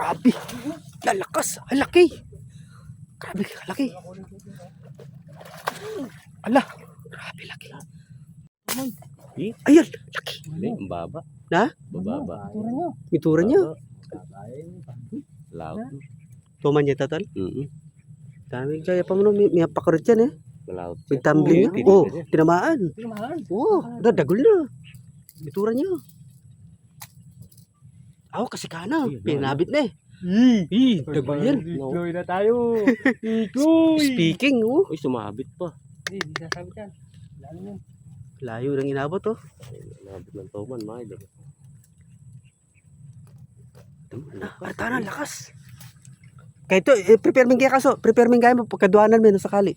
grabe. Lalakas. Ay, laki. Grabe, laki. Ala, grabe, laki. Ayan, laki. Hindi, ang baba. Na? Bababa. Itura niya. Laot. Tuman niya tatal. Dami kaya pa mo no, may pakurot yan eh. Malaot. May tumbling niya. Oh, tinamaan. Oh, dagol na. Itura niya. Ako kasi kana, pinabit na eh. Dagol yan. Ikoy na tayo. Ikoy. Speaking, oh. Uy, sumabit pa. Hindi sasabit yan. Lalo yan. Layo nang inabot, oh. Sumabit ng tuman, mga idol. Artana, lakas. Kaya ito, prepare ming kaya kaso. Prepare ming kaya mo, pagkaduanan mo sakali.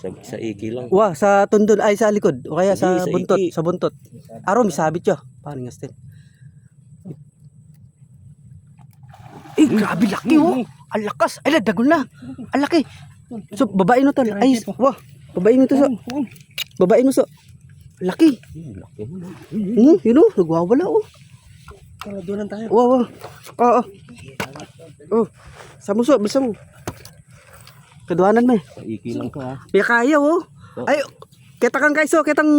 Sa iki lang. Wah, sa tundod, ay sa likod. O kaya sa Hindi, sa buntot, iki. sa buntot. Araw, may sabit siya. Paano nga stin? Eh, grabe laki, oh. Ang lakas. Ay, dagol na. Ang laki. So, babae mo to. Ay, wah. Babae mo to, so. Babae mo, so. Laki. Laki. Yun, oh. Nagwawala, oh. Kaladunan tayo. Wow, wow. Oo. Oh. Sa muso, bisa mo. Kaduanan mo eh. Sa iki lang to, ha. May kaya, oh. Ay, kita kang kaiso, kitang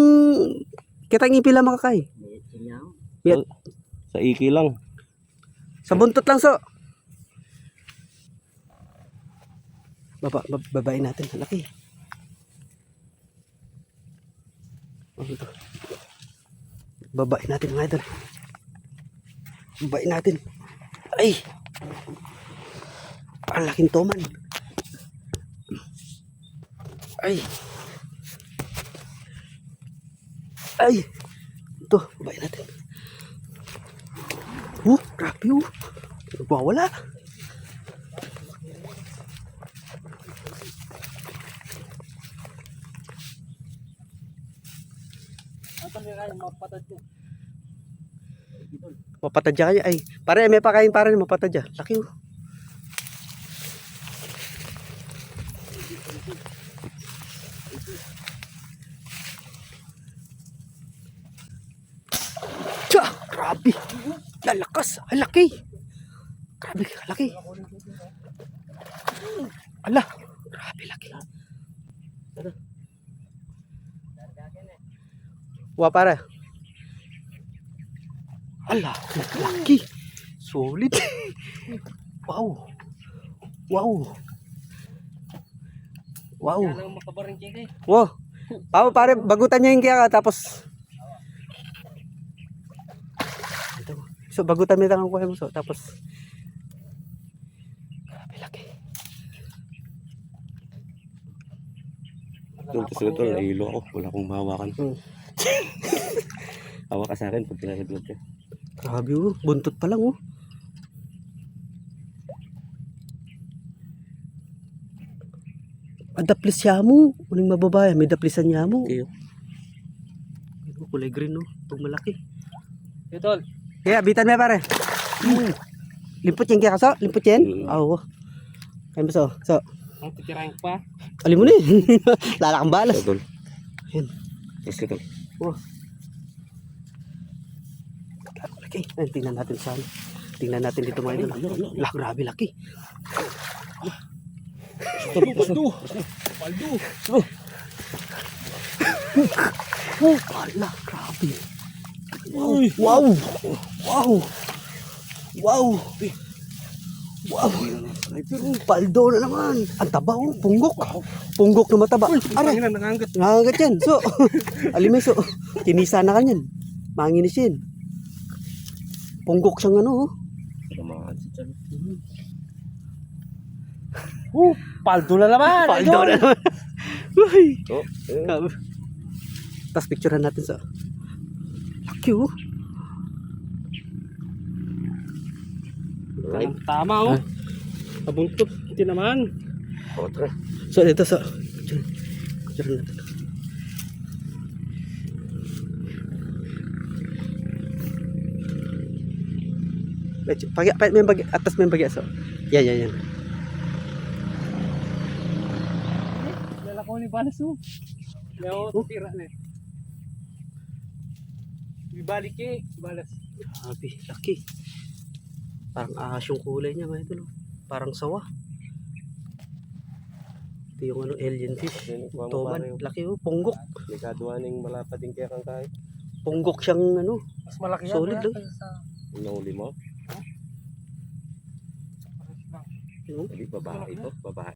ipila makakay. Sa iki lang. Sa buntot lang, so. Babae natin. Laki. Oh, ito. Babae natin, mga idol. Babae natin. Ay! Ang laking toman. Ay! Ay! Ito, babae natin. Grabe, oh. Nagwawala. Mapatadya kaya. Ay, pare, may pakain pare, mapatadya. Laki, oh. Tsa! Grabe! Lalakas! Ay, laki! Grabe, laki! Ala! Grabe, laki! Wah, para. Ala! Laki! Solid! Wow! Wow! Wow! Kailangan makabaring kikay. Wow! Pare, bagutan niya yung kaya tapos so bagutan mo lang ang kuha mo so tapos grabe laki. Yung kasunod to, nahilo ako. Wala akong mahawakan. Hawak ka sa akin pag pinahidlog ka. Grabe, oh, buntot pa lang, oh. Adaplis siya mo. Uning mababaya, may daplisan niya mo. Okay, Kulay green, oh. Itong malaki. Tol. Kaya, bitan mo pare. Limpot yan kaya kaso? Limpot yan? Oo. Kaya mo so. Ang titirahin pa. Alim mo na eh. Lalakang balas. Tol. Yan. Yes, ka, tol. Oh. Laki. Ay, tingnan natin saan. Tingnan natin dito mga idol. Grabe laki. Paldo. Ala, grabe. Wow. Wow. Wow. Wow. Paldo na naman. Ang taba, oh. Punggok. Punggok na mataba. Aray. Nangangat. Nangangat yan. So, alimay so. Tinisa na kanyan. Manginis yan. Punggok siyang ano, oh. Samahan si Chan. Paldo na naman. Paldo na naman. Uy. Oh, Tapos picturean natin sa laki, oh. right. Tama, oh. Abungtot. Hindi naman. Oh, tara. So, dito sa picturean natin. May bagay, atas may bagay. So, yan. Lalako ni Balas, oh. Leo, tira na. Ibalik eh. Balas. Grabe, laki. Parang ahas yung kulay niya mga idol. Oh. Parang sawa. Ito yung ano, alien fish. Toman. Laki oh. Punggok. Nikaduaning malapad din kaya kang kahit. Punggok siyang ano. Mas malaki yan. Solid, kuya, no? kaysa sa Nahuli mo? pares lang. Ano? Hindi, babae ito. Babae.